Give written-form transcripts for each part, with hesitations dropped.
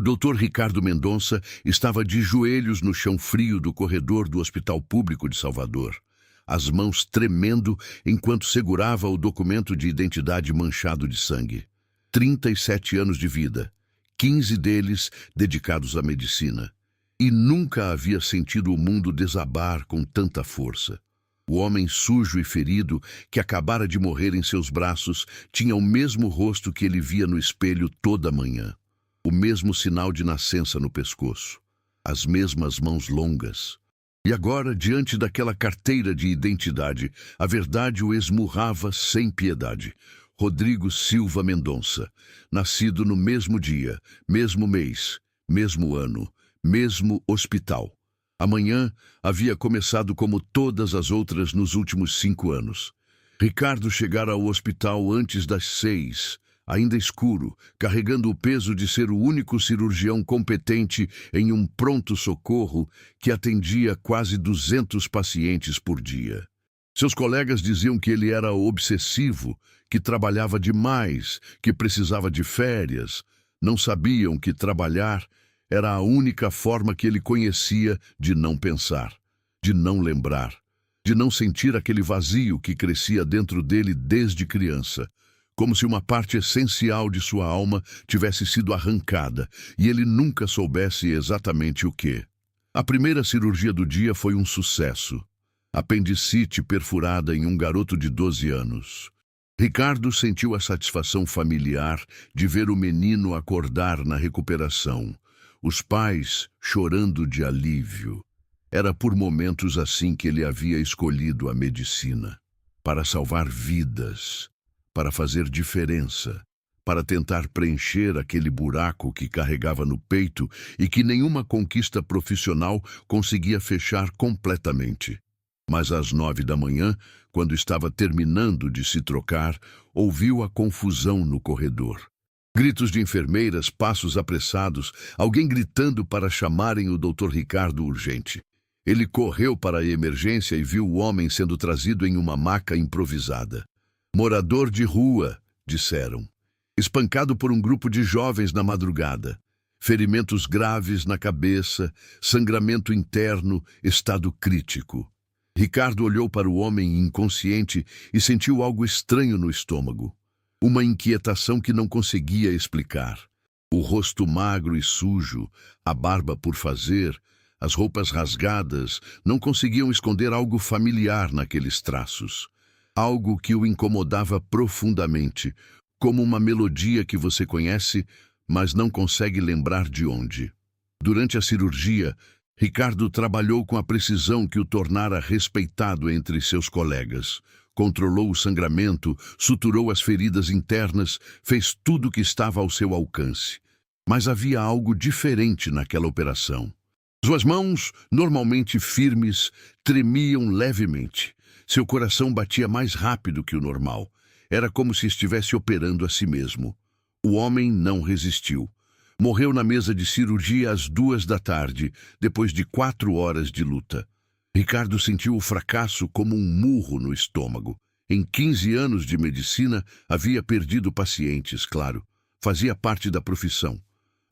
Dr. Ricardo Mendonça estava de joelhos no chão frio do corredor do Hospital Público de Salvador, as mãos tremendo enquanto segurava o documento de identidade manchado de sangue. 37 anos de vida, 15 deles dedicados à medicina. E nunca havia sentido o mundo desabar com tanta força. O homem sujo e ferido, que acabara de morrer em seus braços, tinha o mesmo rosto que ele via no espelho toda manhã. O mesmo sinal de nascença no pescoço. As mesmas mãos longas. E agora, diante daquela carteira de identidade, a verdade o esmurrava sem piedade. Rodrigo Silva Mendonça, nascido no mesmo dia, mesmo mês, mesmo ano, mesmo hospital. Amanhã havia começado como todas as outras nos últimos 5 anos. Ricardo chegara ao hospital antes das 6, ainda escuro, carregando o peso de ser o único cirurgião competente em um pronto-socorro que atendia quase 200 pacientes por dia. Seus colegas diziam que ele era obsessivo, que trabalhava demais, que precisava de férias. Não sabiam que trabalhar era a única forma que ele conhecia de não pensar, de não lembrar, de não sentir aquele vazio que crescia dentro dele desde criança, como se uma parte essencial de sua alma tivesse sido arrancada e ele nunca soubesse exatamente o que. A primeira cirurgia do dia foi um sucesso. Apendicite perfurada em um garoto de 12 anos. Ricardo sentiu a satisfação familiar de ver o menino acordar na recuperação. Os pais chorando de alívio. Era por momentos assim que ele havia escolhido a medicina. Para salvar vidas, para fazer diferença, para tentar preencher aquele buraco que carregava no peito e que nenhuma conquista profissional conseguia fechar completamente. Mas às 9 da manhã, quando estava terminando de se trocar, ouviu a confusão no corredor. Gritos de enfermeiras, passos apressados, alguém gritando para chamarem o Dr. Ricardo urgente. Ele correu para a emergência e viu o homem sendo trazido em uma maca improvisada. Morador de rua, disseram. Espancado por um grupo de jovens na madrugada. Ferimentos graves na cabeça, sangramento interno, estado crítico. Ricardo olhou para o homem inconsciente e sentiu algo estranho no estômago. Uma inquietação que não conseguia explicar. O rosto magro e sujo, a barba por fazer, as roupas rasgadas, não conseguiam esconder algo familiar naqueles traços. Algo que o incomodava profundamente, como uma melodia que você conhece, mas não consegue lembrar de onde. Durante a cirurgia, Ricardo trabalhou com a precisão que o tornara respeitado entre seus colegas. Controlou o sangramento, suturou as feridas internas, fez tudo o que estava ao seu alcance. Mas havia algo diferente naquela operação. Suas mãos, normalmente firmes, tremiam levemente. Seu coração batia mais rápido que o normal. Era como se estivesse operando a si mesmo. O homem não resistiu. Morreu na mesa de cirurgia às 2 da tarde, depois de 4 horas de luta. Ricardo sentiu o fracasso como um murro no estômago. Em 15 anos de medicina, havia perdido pacientes, claro. Fazia parte da profissão.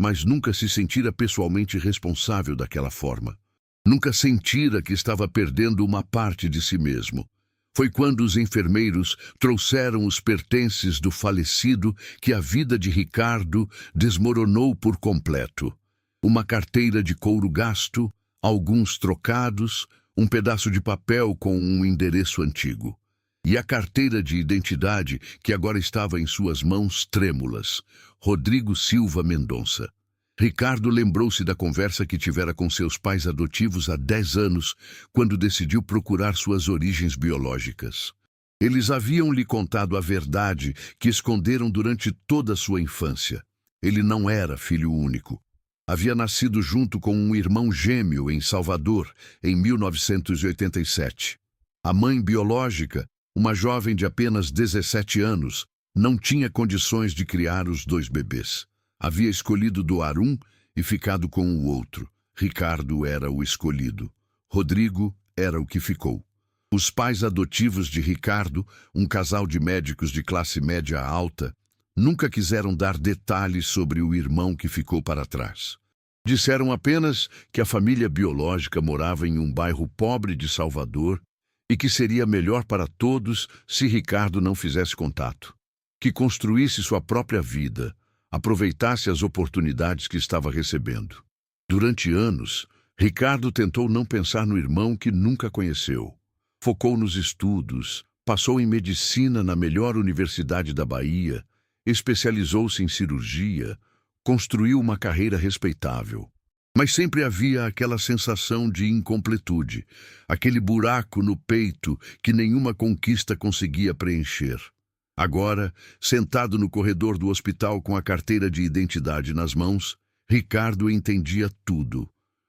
Mas nunca se sentira pessoalmente responsável daquela forma. Nunca sentira que estava perdendo uma parte de si mesmo. Foi quando os enfermeiros trouxeram os pertences do falecido que a vida de Ricardo desmoronou por completo. Uma carteira de couro gasto, alguns trocados, um pedaço de papel com um endereço antigo. E a carteira de identidade que agora estava em suas mãos trêmulas. Rodrigo Silva Mendonça. Ricardo lembrou-se da conversa que tivera com seus pais adotivos há 10 anos, quando decidiu procurar suas origens biológicas. Eles haviam lhe contado a verdade que esconderam durante toda a sua infância. Ele não era filho único. Havia nascido junto com um irmão gêmeo em Salvador, em 1987. A mãe biológica, uma jovem de apenas 17 anos, não tinha condições de criar os 2 bebês. Havia escolhido doar um e ficado com o outro. Ricardo era o escolhido. Rodrigo era o que ficou. Os pais adotivos de Ricardo, um casal de médicos de classe média alta, nunca quiseram dar detalhes sobre o irmão que ficou para trás. Disseram apenas que a família biológica morava em um bairro pobre de Salvador e que seria melhor para todos se Ricardo não fizesse contato, que construísse sua própria vida, aproveitasse as oportunidades que estava recebendo. Durante anos, Ricardo tentou não pensar no irmão que nunca conheceu. Focou nos estudos, passou em medicina na melhor universidade da Bahia, especializou-se em cirurgia, construiu uma carreira respeitável. Mas sempre havia aquela sensação de incompletude, aquele buraco no peito que nenhuma conquista conseguia preencher. Agora, sentado no corredor do hospital com a carteira de identidade nas mãos, Ricardo entendia tudo.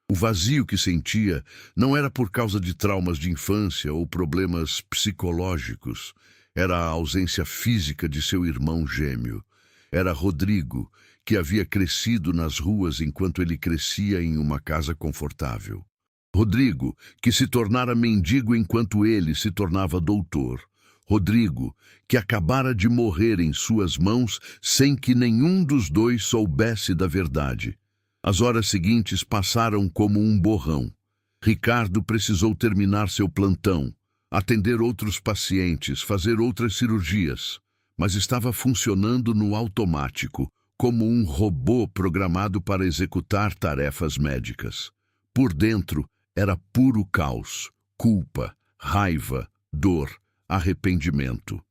O vazio que sentia não era por causa de traumas de infância ou problemas psicológicos. Era a ausência física de seu irmão gêmeo. Era Rodrigo, que havia crescido nas ruas enquanto ele crescia em uma casa confortável. Rodrigo, que se tornara mendigo enquanto ele se tornava doutor. Rodrigo, que acabara de morrer em suas mãos sem que nenhum dos dois soubesse da verdade. As horas seguintes passaram como um borrão. Ricardo precisou terminar seu plantão, atender outros pacientes, fazer outras cirurgias, mas estava funcionando no automático, como um robô programado para executar tarefas médicas. Por dentro, era puro caos, culpa, raiva, dor, arrependimento.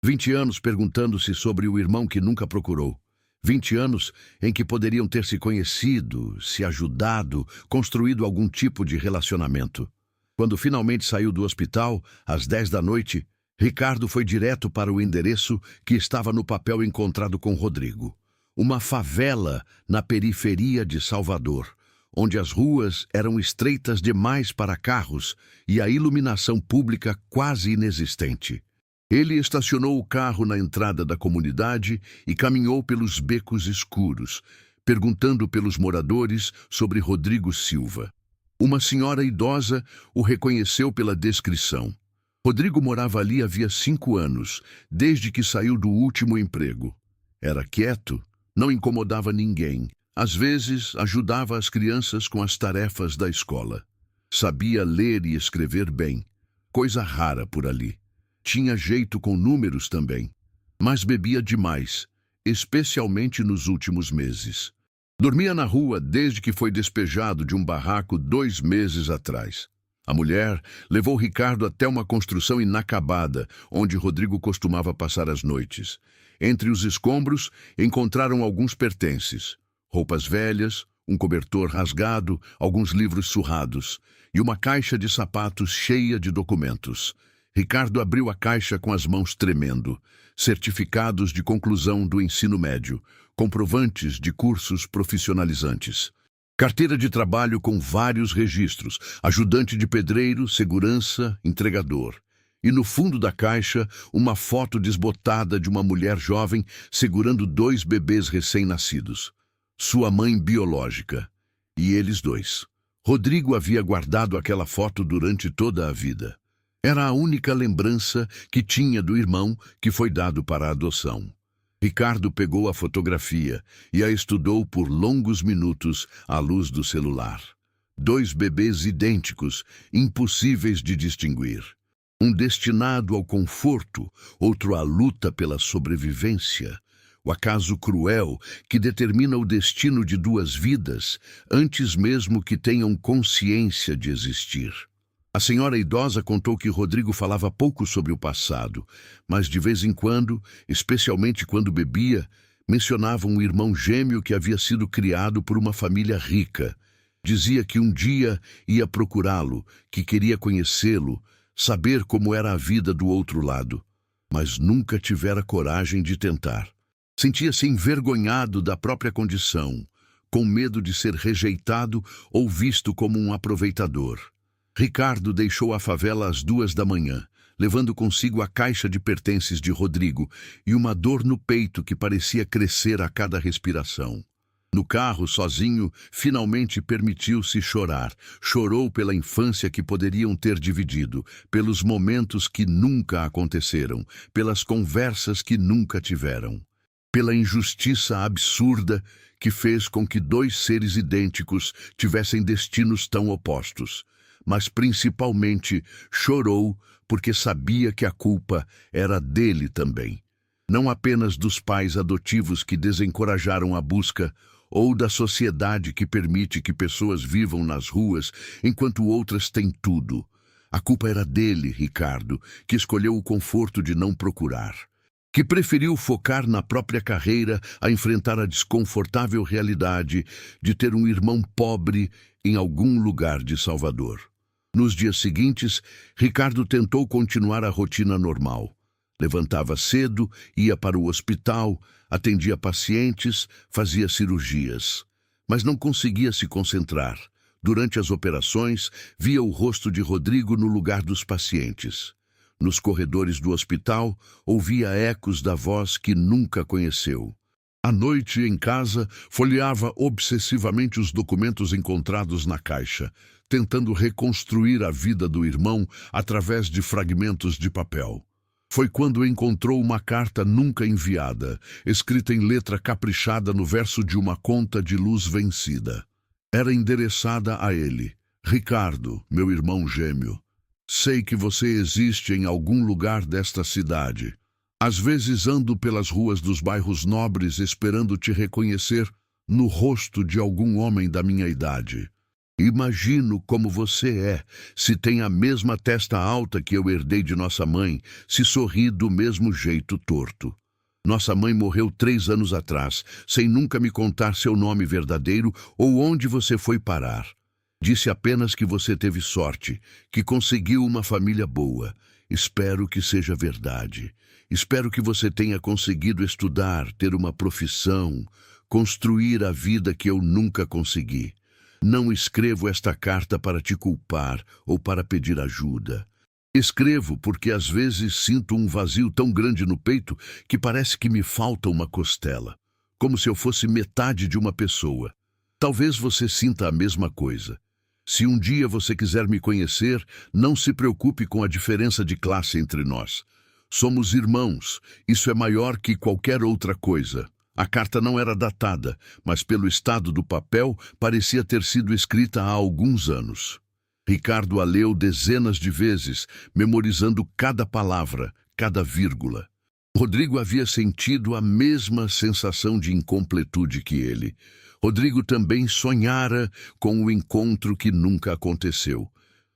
20 anos perguntando-se sobre o irmão que nunca procurou. 20 anos em que poderiam ter se conhecido, se ajudado, construído algum tipo de relacionamento. Quando finalmente saiu do hospital, às 10 da noite, Ricardo foi direto para o endereço que estava no papel encontrado com Rodrigo. Uma favela na periferia de Salvador, onde as ruas eram estreitas demais para carros e a iluminação pública quase inexistente. Ele estacionou o carro na entrada da comunidade e caminhou pelos becos escuros, perguntando pelos moradores sobre Rodrigo Silva. Uma senhora idosa o reconheceu pela descrição. Rodrigo morava ali havia 5 anos, desde que saiu do último emprego. Era quieto, não incomodava ninguém. Às vezes, ajudava as crianças com as tarefas da escola. Sabia ler e escrever bem, coisa rara por ali. Tinha jeito com números também, mas bebia demais, especialmente nos últimos meses. Dormia na rua desde que foi despejado de um barraco 2 meses atrás. A mulher levou Ricardo até uma construção inacabada, onde Rodrigo costumava passar as noites. Entre os escombros, encontraram alguns pertences, roupas velhas, um cobertor rasgado, alguns livros surrados e uma caixa de sapatos cheia de documentos. Ricardo abriu a caixa com as mãos tremendo. Certificados de conclusão do ensino médio, comprovantes de cursos profissionalizantes. Carteira de trabalho com vários registros, ajudante de pedreiro, segurança, entregador. E no fundo da caixa, uma foto desbotada de uma mulher jovem segurando 2 bebês recém-nascidos. Sua mãe biológica. E eles 2. Rodrigo havia guardado aquela foto durante toda a vida. Era a única lembrança que tinha do irmão que foi dado para a adoção. Ricardo pegou a fotografia e a estudou por longos minutos à luz do celular. 2 bebês idênticos, impossíveis de distinguir. Um destinado ao conforto, outro à luta pela sobrevivência. O acaso cruel que determina o destino de 2 vidas antes mesmo que tenham consciência de existir. A senhora idosa contou que Rodrigo falava pouco sobre o passado, mas de vez em quando, especialmente quando bebia, mencionava um irmão gêmeo que havia sido criado por uma família rica. Dizia que um dia ia procurá-lo, que queria conhecê-lo, saber como era a vida do outro lado, mas nunca tivera coragem de tentar. Sentia-se envergonhado da própria condição, com medo de ser rejeitado ou visto como um aproveitador. Ricardo deixou a favela às 2 da manhã, levando consigo a caixa de pertences de Rodrigo e uma dor no peito que parecia crescer a cada respiração. No carro, sozinho, finalmente permitiu-se chorar. Chorou pela infância que poderiam ter dividido, pelos momentos que nunca aconteceram, pelas conversas que nunca tiveram. pela injustiça absurda que fez com que dois seres idênticos tivessem destinos tão opostos, mas principalmente chorou porque sabia que a culpa era dele também. Não apenas dos pais adotivos que desencorajaram a busca, ou da sociedade que permite que pessoas vivam nas ruas enquanto outras têm tudo. A culpa era dele, Ricardo, que escolheu o conforto de não procurar, que preferiu focar na própria carreira a enfrentar a desconfortável realidade de ter um irmão pobre em algum lugar de Salvador. Nos dias seguintes, Ricardo tentou continuar a rotina normal. Levantava cedo, ia para o hospital, atendia pacientes, fazia cirurgias. Mas não conseguia se concentrar. Durante as operações, via o rosto de Rodrigo no lugar dos pacientes. Nos corredores do hospital, ouvia ecos da voz que nunca conheceu. À noite, em casa, folheava obsessivamente os documentos encontrados na caixa, tentando reconstruir a vida do irmão através de fragmentos de papel. Foi quando encontrou uma carta nunca enviada, escrita em letra caprichada no verso de uma conta de luz vencida. Era endereçada a ele. Ricardo, meu irmão gêmeo, sei que você existe em algum lugar desta cidade. Às vezes ando pelas ruas dos bairros nobres esperando te reconhecer no rosto de algum homem da minha idade. Imagino como você é, se tem a mesma testa alta que eu herdei de nossa mãe, se sorri do mesmo jeito torto. Nossa mãe morreu 3 anos atrás, sem nunca me contar seu nome verdadeiro ou onde você foi parar. Disse apenas que você teve sorte, que conseguiu uma família boa. Espero que seja verdade. Espero que você tenha conseguido estudar, ter uma profissão, construir a vida que eu nunca consegui. Não escrevo esta carta para te culpar ou para pedir ajuda. Escrevo porque às vezes sinto um vazio tão grande no peito que parece que me falta uma costela, como se eu fosse metade de uma pessoa. Talvez você sinta a mesma coisa. Se um dia você quiser me conhecer, não se preocupe com a diferença de classe entre nós. Somos irmãos, isso é maior que qualquer outra coisa. A carta não era datada, mas pelo estado do papel parecia ter sido escrita há alguns anos. Ricardo a leu dezenas de vezes, memorizando cada palavra, cada vírgula. Rodrigo havia sentido a mesma sensação de incompletude que ele. Rodrigo também sonhara com o encontro que nunca aconteceu.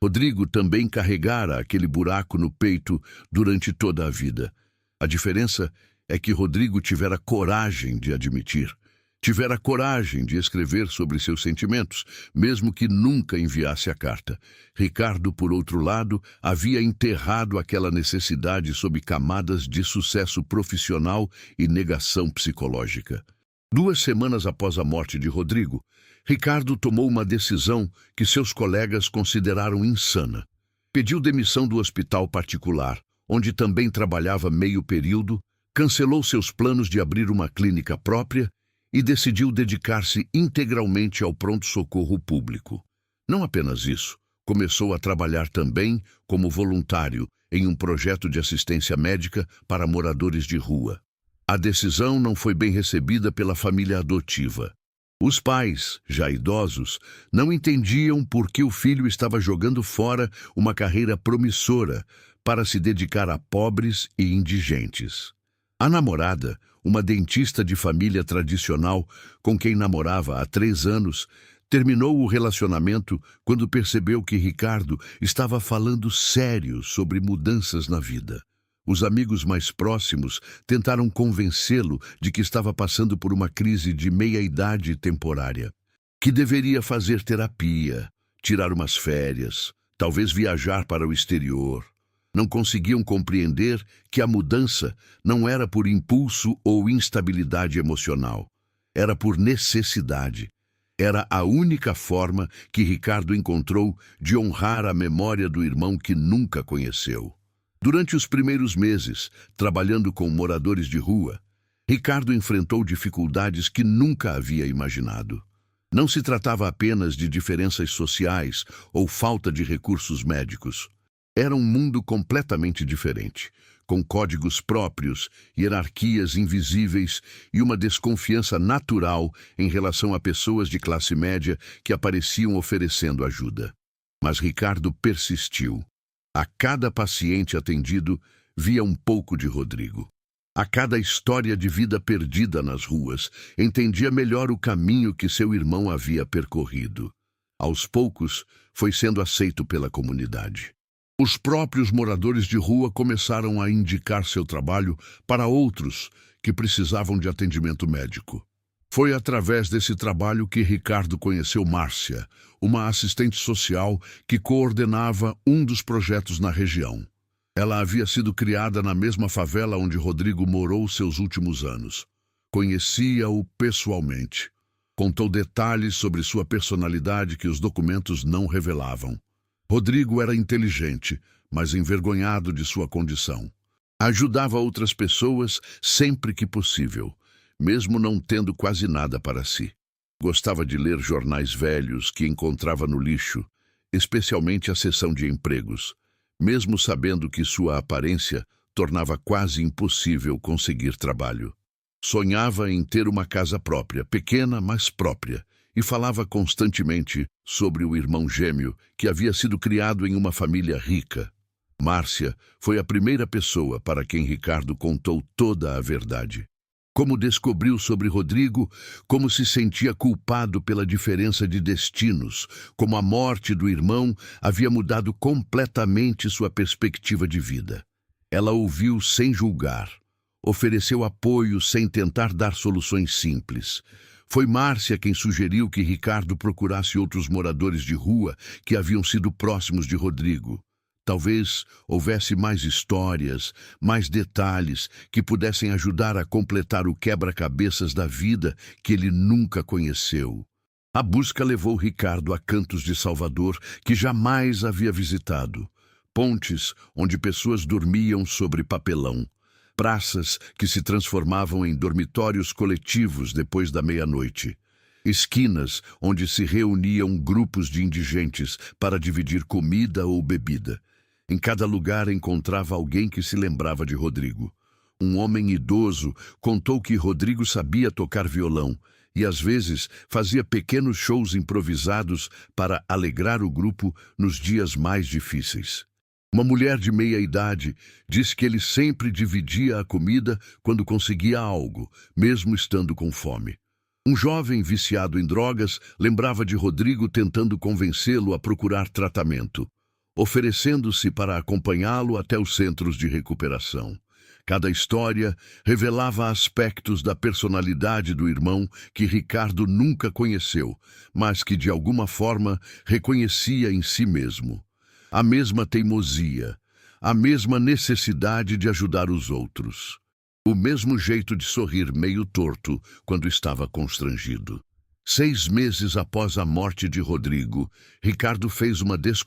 Rodrigo também carregara aquele buraco no peito durante toda a vida. A diferença é que Rodrigo tivera coragem de admitir. Tivera coragem de escrever sobre seus sentimentos, mesmo que nunca enviasse a carta. Ricardo, por outro lado, havia enterrado aquela necessidade sob camadas de sucesso profissional e negação psicológica. 2 semanas após a morte de Rodrigo, Ricardo tomou uma decisão que seus colegas consideraram insana. Pediu demissão do hospital particular, onde também trabalhava meio período, cancelou seus planos de abrir uma clínica própria e decidiu dedicar-se integralmente ao pronto-socorro público. Não apenas isso, começou a trabalhar também como voluntário em um projeto de assistência médica para moradores de rua. A decisão não foi bem recebida pela família adotiva. Os pais, já idosos, não entendiam por que o filho estava jogando fora uma carreira promissora para se dedicar a pobres e indigentes. A namorada, uma dentista de família tradicional com quem namorava há 3 anos, terminou o relacionamento quando percebeu que Ricardo estava falando sério sobre mudanças na vida. Os amigos mais próximos tentaram convencê-lo de que estava passando por uma crise de meia-idade temporária, que deveria fazer terapia, tirar umas férias, talvez viajar para o exterior. Não conseguiam compreender que a mudança não era por impulso ou instabilidade emocional. Era por necessidade. Era a única forma que Ricardo encontrou de honrar a memória do irmão que nunca conheceu. Durante os primeiros meses, trabalhando com moradores de rua, Ricardo enfrentou dificuldades que nunca havia imaginado. Não se tratava apenas de diferenças sociais ou falta de recursos médicos. Era um mundo completamente diferente, com códigos próprios, hierarquias invisíveis e uma desconfiança natural em relação a pessoas de classe média que apareciam oferecendo ajuda. Mas Ricardo persistiu. A cada paciente atendido, via um pouco de Rodrigo. A cada história de vida perdida nas ruas, entendia melhor o caminho que seu irmão havia percorrido. Aos poucos, foi sendo aceito pela comunidade. Os próprios moradores de rua começaram a indicar seu trabalho para outros que precisavam de atendimento médico. Foi através desse trabalho que Ricardo conheceu Márcia, uma assistente social que coordenava um dos projetos na região. Ela havia sido criada na mesma favela onde Rodrigo morou seus últimos anos. Conhecia-o pessoalmente. Contou detalhes sobre sua personalidade que os documentos não revelavam. Rodrigo era inteligente, mas envergonhado de sua condição. Ajudava outras pessoas sempre que possível, mesmo não tendo quase nada para si. Gostava de ler jornais velhos que encontrava no lixo, especialmente a seção de empregos, mesmo sabendo que sua aparência tornava quase impossível conseguir trabalho. Sonhava em ter uma casa própria, pequena, mas própria, e falava constantemente sobre o irmão gêmeo que havia sido criado em uma família rica. Márcia foi a primeira pessoa para quem Ricardo contou toda a verdade. Como descobriu sobre Rodrigo, como se sentia culpado pela diferença de destinos, como a morte do irmão havia mudado completamente sua perspectiva de vida. Ela ouviu sem julgar, ofereceu apoio sem tentar dar soluções simples. Foi Márcia quem sugeriu que Ricardo procurasse outros moradores de rua que haviam sido próximos de Rodrigo. Talvez houvesse mais histórias, mais detalhes que pudessem ajudar a completar o quebra-cabeças da vida que ele nunca conheceu. A busca levou Ricardo a cantos de Salvador que jamais havia visitado. Pontes onde pessoas dormiam sobre papelão. Praças que se transformavam em dormitórios coletivos depois da meia-noite. Esquinas onde se reuniam grupos de indigentes para dividir comida ou bebida. Em cada lugar encontrava alguém que se lembrava de Rodrigo. Um homem idoso contou que Rodrigo sabia tocar violão e, às vezes, fazia pequenos shows improvisados para alegrar o grupo nos dias mais difíceis. Uma mulher de meia-idade disse que ele sempre dividia a comida quando conseguia algo, mesmo estando com fome. Um jovem viciado em drogas lembrava de Rodrigo tentando convencê-lo a procurar tratamento, oferecendo-se para acompanhá-lo até os centros de recuperação. Cada história revelava aspectos da personalidade do irmão que Ricardo nunca conheceu, mas que de alguma forma reconhecia em si mesmo. A mesma teimosia, a mesma necessidade de ajudar os outros. O mesmo jeito de sorrir meio torto quando estava constrangido. 6 meses após a morte de Rodrigo, Ricardo fez uma